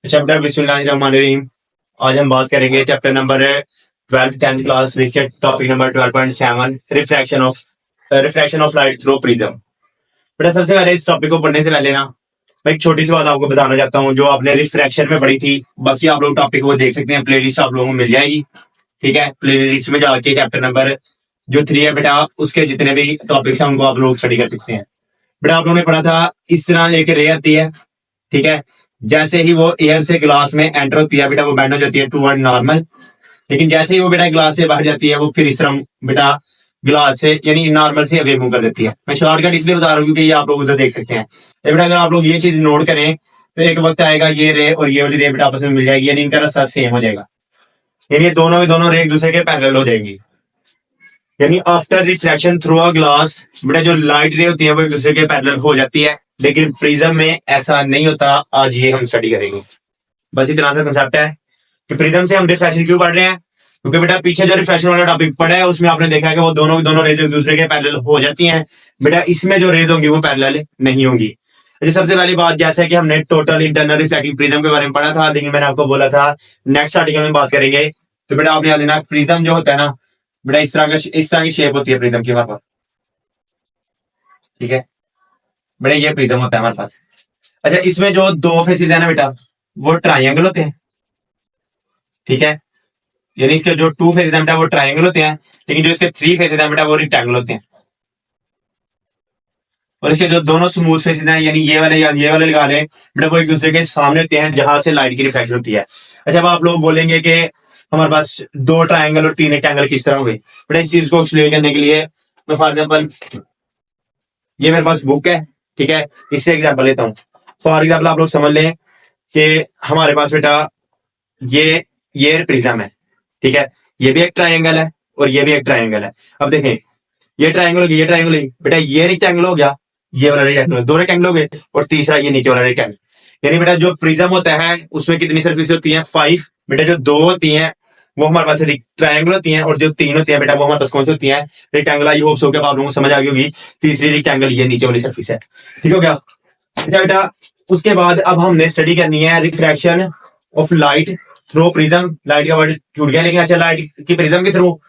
अच्छा बेटा, बिस्मिल्लाहिर्रहमानिर्रहीम। आज हम बात करेंगे chapter number 12 10th class physics, topic number 12.7, refraction of light through prism. बेटा, सबसे पहले इस टॉपिक को पढ़ने से पहले ना मैं एक छोटी सी बात आपको बताना चाहता हूँ जो आपने रिफ्रैक्शन में पढ़ी थी। बाकी आप लोग टॉपिक को देख सकते हैं, प्लेलिस्ट आप लोगों को मिल जाएगी। ठीक है, प्लेलिस्ट में जाके चैप्टर नंबर जो 3 है बेटा, उसके जितने भी टॉपिक्स हैं उनको आप लोग स्टडी कर सकते हैं। बेटा, आप लोगों ने पढ़ा था इस तरह एक रे आती है। ठीक है, जैसे ही वो एयर से ग्लास में एंटर होती है बेटा, वो बैंड हो जाती है टू नॉर्मल। लेकिन जैसे ही वो बेटा ग्लास से बाहर जाती है, वो फिर इस तरह बेटा ग्लास से यानी नॉर्मल से अवे मूव कर देती है। मैं शॉर्टकट इसलिए बता रहा हूँ क्योंकि ये आप लोग उधर देख सकते हैं। तो बेटा, अगर आप लोग ये चीज नोट करें तो एक वक्त आएगा ये रे और ये वाली रे बेटा आपस में मिल जाएगी, यानी इनका रास्ता सेम हो जाएगा, यानी ये दोनों के दोनों रे एक दूसरे के पैरेलल हो जाएंगी। यानी after refraction through a glass बेटा जो लाइट रे होती है वो एक दूसरे के पैरेलल हो जाती है, लेकिन प्रिज्म में ऐसा नहीं होता। आज ये हम स्टडी करेंगे। बस इतना सा कंसेप्ट है कि प्रिज्म से हम रिफ्रैक्शन क्यों पढ़ रहे हैं, क्योंकि बेटा पीछे जो रिफ्रैक्शन वाला टॉपिक पढ़ा है उसमें आपने देखा है कि वो दोनों की दोनों रेज एक दूसरे के पैरेलल हो जाती हैं। बेटा इसमें जो रेज होंगी वो पैरेलल नहीं होंगी। अच्छा, सबसे पहली बात, जैसा कि हमने टोटल इंटरनल रिफ्रैक्टिंग प्रिज्म के बारे में पढ़ा था, लेकिन मैंने आपको बोला था नेक्स्ट आर्टिकल में बात करेंगे। तो बेटा आपने याद देना, प्रिज्म जो होता है ना बेटा, इस तरह की शेप होती है प्रिज्म की हमारे पास। ठीक है बेटा, ये प्रिज्म होता है हमारे पास। अच्छा, इसमें जो दो फेसेस है ना बेटा, वो ट्राइंगल होते हैं। ठीक है, यानी इसके जो टू फेसेस है बेटा वो ट्राइंगल होते हैं, लेकिन जो इसके थ्री फेसेस है बेटा वो रेक्टेंगल होते हैं। और इसके जो दोनों स्मूथ फेसेस हैं, यानी ये वाले या ये वाले लगा लें बेटा, वो एक दूसरे के सामने होते हैं जहां से लाइट की रिफ्लेक्शन होती है। अच्छा, अब आप लोग बोलेंगे कि हमारे पास दो ट्राइंगल और तीन रेक्टेंगल किस तरह हुए। बेटा इस चीज को एक्सप्लेन करने के लिए मैं फॉर एग्जाम्पल ये मेरे पास बुक है। ठीक है, इससे एग्जाम्पल लेता हूँ। फॉर एग्जाम्पल आप लोग समझ लें कि हमारे पास बेटा ये प्रिज्म है। ठीक है, ये भी एक ट्राइंगल है और ये भी एक ट्राइंगल है। अब देखें, ये ट्राइंगल हो गया, ये ट्राइंगल बेटा, ये रेक्टेंगल हो गया, ये वाला रेक्टेंगल, दो रेक्टेंगल हो गए, और तीसरा ये नीचे वाला रेक्टेंगल। यानी बेटा जो प्रिज्म होता है उसमें कितनी सरफेस होती है? 5। बेटा जो दो होती हैं वो हमारे पास ट्राइंगल होती हैं, और जो तीन होती है बेटा वो हमारे पास कौन सी होती है? रेक्टेंगल। आई होप सो कि आप लोगों को समझ आ गई होगी। तीसरी रेक्टेंगल ये नीचे वाली सरफेस है। ठीक हो गया? अच्छा बेटा, उसके बाद अब हमने स्टडी करनी है refraction of light through prism. Light का वर्ड छूट गया, लेकिन अच्छा लाइट की प्रिज्म के थ्रू।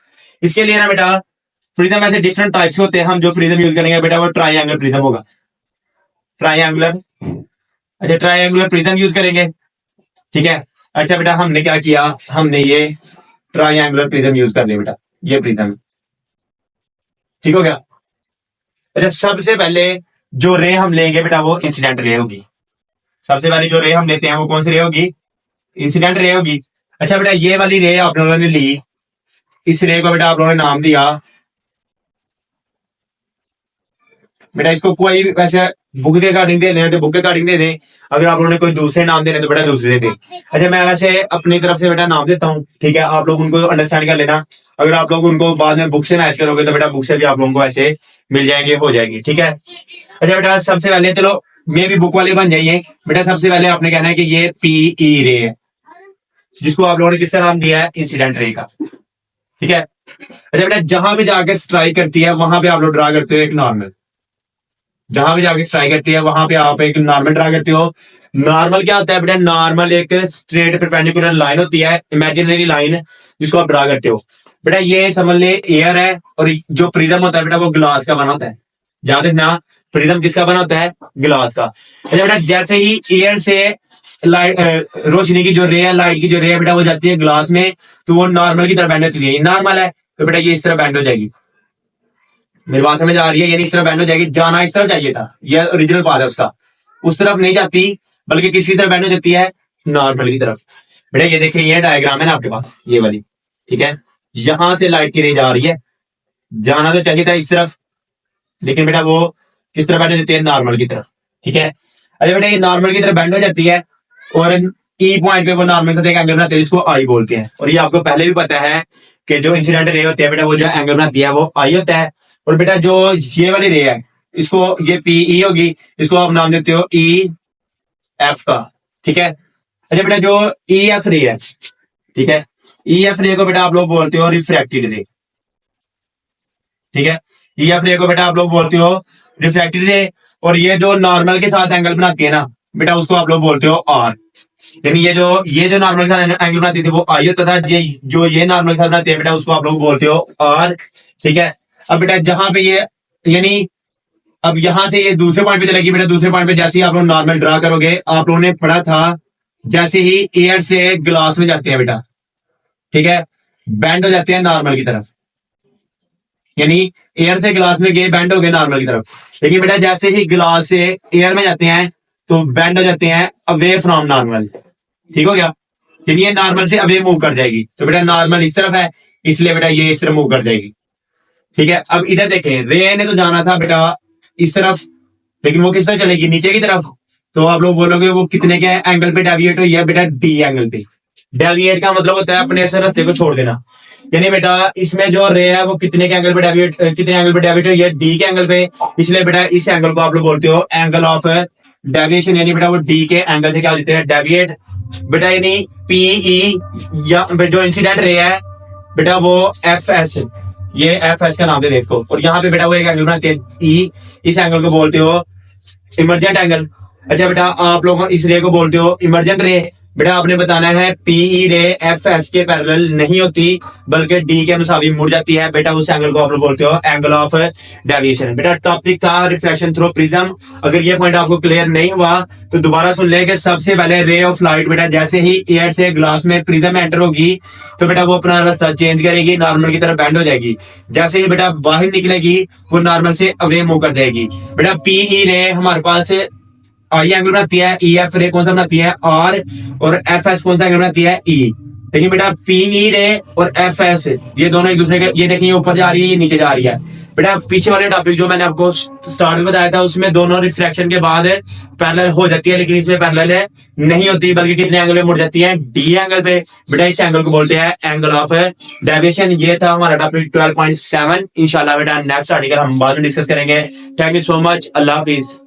इसके लिए ना बेटा प्रिज्म ऐसे डिफरेंट टाइप्स होते हैं। हम जो प्रिज्म यूज करेंगे बेटा वो ट्राइंगुलर प्रिज्म होगा। ट्राइंगुलर, अच्छा ट्राइंगुलर प्रिज्म यूज करेंगे। ठीक है, अच्छा बेटा हमने क्या किया, हमने ये ट्राइंगुलर प्रिज्म यूज कर लिया बेटा, ये प्रिज्म। ठीक हो गया? अच्छा, सबसे पहले जो रे हम लेंगे बेटा वो इंसिडेंट रे होगी। सबसे पहले जो रे हम लेते हैं वो कौन सी रे होगी? इंसिडेंट रे होगी। अच्छा बेटा, ये वाली रे आप लोगों ने ली, इस रे को बेटा आप लोगों ने नाम दिया बेटा, इसको कोई वैसे बुक के अकॉर्डिंग दे दें तो बुक के अकॉर्डिंग दे दें। अगर आप लोगों ने कोई दूसरे नाम देने तो बेटा दूसरे दे दें। अच्छा, मैं वैसे अपनी तरफ से बेटा नाम देता हूँ। ठीक है, आप लोग उनको अंडरस्टैंड कर लेना। अगर आप लोग उनको बाद में बुक से मैच करोगे तो बेटा बुक से भी आप लोगों को ऐसे मिल जाएंगे, हो जाएंगे। ठीक है, अच्छा बेटा सबसे पहले चलो मे भी बुक वाले बन जाइए। बेटा सबसे पहले आपने कहना है कि ये पीई रे है, जिसको आप लोगों ने किसका नाम दिया है? इंसिडेंट रे का। ठीक है, अच्छा बेटा जहां पे जाके स्ट्राइक करती है वहां पे आप लोग ड्रा करते हो एक नॉर्मल। जहां भी जाके स्ट्राइक करती है वहां पे आप एक नॉर्मल ड्रा करते हो। नॉर्मल क्या होता है बेटा? नॉर्मल एक स्ट्रेट परपेंडिकुलर लाइन होती है, इमेजिनरी लाइन, जिसको आप ड्रा करते हो। बेटा ये समझ ले एयर है, और जो प्रिज्म होता है बेटा वो ग्लास का बना होता है। याद रखना, प्रिज्म किसका बना होता है? ग्लास का। अच्छा बेटा, जैसे ही एयर से लाइट रोशनी की जो रे है, लाइट की जो रे है बेटा वो जाती है ग्लास में, तो वो नॉर्मल की तरफ बैंड होती है। नॉर्मल है तो बेटा ये इस तरह बैंड हो जाएगी। मेरी बात समझ आ रही है? यानी इस तरह बैंड हो जाएगी। जाना इस तरफ चाहिए था, ये ओरिजिनल पाथ है उसका, उस तरफ नहीं जाती बल्कि किसी तरफ बैंड हो जाती है? नॉर्मल की तरफ। बेटा ये देखिए, ये डायग्राम है ना आपके पास, ये वाली। ठीक है, यहां से लाइट की रेज आ रही है, जाना तो चाहिए था इस तरफ, लेकिन बेटा वो किस तरफ बैंड हो जाती है? नॉर्मल की तरफ। ठीक है, अच्छा बेटा ये नॉर्मल की तरफ बैंड हो जाती है, और ई पॉइंट पे वो नॉर्मल का एक एंगल बनाते हैं जिसको आई बोलते हैं। और ये आपको पहले भी पता है कि जो इंसिडेंट रे होती है बेटा वो जो एंगल बनाती है वो आई होता है। और बेटा जो ये वाली रे है, इसको ये पीई होगी, इसको आप नाम देते हो ई एफ का। ठीक है, अच्छा बेटा जो ई एफ रे है, ठीक है, ई एफ रे को बेटा आप लोग बोलते हो रिफ्रैक्टेड रे। ठीक है, ई एफ रे को बेटा आप लोग बोलते हो रिफ्रैक्टेड रे। और ये जो नॉर्मल के साथ एंगल बनाती है ना बेटा उसको आप लोग बोलते हो आर। यानी ये जो नॉर्मल के साथ एंगल बनाती थी वो आई होता था, जो ये नॉर्मल के साथ बनाती है बेटा उसको आप लोग बोलते हो आर। ठीक है, अब बेटा जहां पे ये यानी अब यहां से ये दूसरे पॉइंट पे चलेगी बेटा, दूसरे पॉइंट पे जैसे ही आप लोग नॉर्मल ड्रा करोगे, आप लोगों ने पढ़ा था जैसे ही एयर से ग्लास में जाते हैं बेटा, ठीक है, बैंड हो जाते हैं नॉर्मल की तरफ। यानी एयर से ग्लास में गए बैंड हो गए नॉर्मल की तरफ, लेकिन बेटा जैसे ही ग्लास से एयर में जाते हैं तो बैंड हो जाते हैं अवे फ्रॉम नॉर्मल। ठीक हो गया, यानी ये नॉर्मल से अवे मूव कर जाएगी। तो बेटा नॉर्मल इस तरफ है, इसलिए बेटा ये इस तरफ मूव कर जाएगी। ठीक है, अब इधर देखें, रे ने तो जाना था बेटा इस तरफ, लेकिन वो किस तरफ चलेगी, नीचे की तरफ। तो आप लोग बोलोगे वो कितने के एंगल पे डेविएट हुई है बेटा, डी एंगल पे। डेविएट का मतलब होता है अपने ऐसे रास्ते को छोड़ देना। यानी बेटा इसमें जो रे है वो कितने के एंगल पे डेविएट, कितने एंगल पे डेविएट हुई है, डी के एंगल पे। इसलिए बेटा इस एंगल को आप लोग बोलते हो एंगल ऑफ डेविएशन। यानी बेटा वो डी के एंगल से क्या होते हैं, डेविएट बेटा। यानी पीई या जो इंसिडेंट रे है बेटा वो एफ एस, ये एफ एस का नाम दे इसको। और यहाँ पे बेटा वो एक एंगल बनाते हैं ई, इस एंगल को बोलते हो इमरजेंट एंगल। अच्छा बेटा आप लोग इस रे को बोलते हो इमरजेंट रे। बेटा आपने बताना है पीई रे एफ एस के पैरेलल नहीं होती बल्कि डी के मुसावी मुड़ जाती है बेटा, उस एंगल को आप लोग बोलते हो एंगल ऑफ डेविएशन। बेटा टॉपिक था रिफ्लेक्शन थ्रू प्रिज्म। अगर ये पॉइंट आपको क्लियर नहीं हुआ तो दोबारा सुन ले कि सबसे पहले रे ऑफ लाइट बेटा जैसे ही एयर से ग्लास में प्रिज्म में एंटर होगी तो बेटा वो अपना रास्ता चेंज करेगी, नॉर्मल की तरफ बैंड हो जाएगी। जैसे ही बेटा बाहर निकलेगी वो नॉर्मल से अवे मूव कर जाएगी। बेटा पीई रे हमारे पास आई एंगल बनाती है, ई एफ रे कौन सा बनाती है आर, और एफ एस कौन सा एंगल बनाती है ई। लेकिन बेटा पीई रे और एफ एस ये दोनों एक दूसरे के, ये देखिए ऊपर जा रही है, ये नीचे जा रही है। बेटा पीछे वाले टॉपिक जो मैंने आपको स्टार्ट में बताया था उसमें दोनों रिफ्लेक्शन के बाद पैरेलल हो जाती है, लेकिन इसमें पैरेलल नहीं होती बल्कि कितने एंगल पे मुड़ जाती है, डी एंगल पे। बेटा इस एंगल को बोलते हैं एंगल ऑफ डेविएशन। ये था हमारा टॉपिक 12.7। इंशाल्लाह बेटा नेक्स्ट आर्टिकल हम बाद में डिस्कस करेंगे। Thank you so much, Allah Hafiz.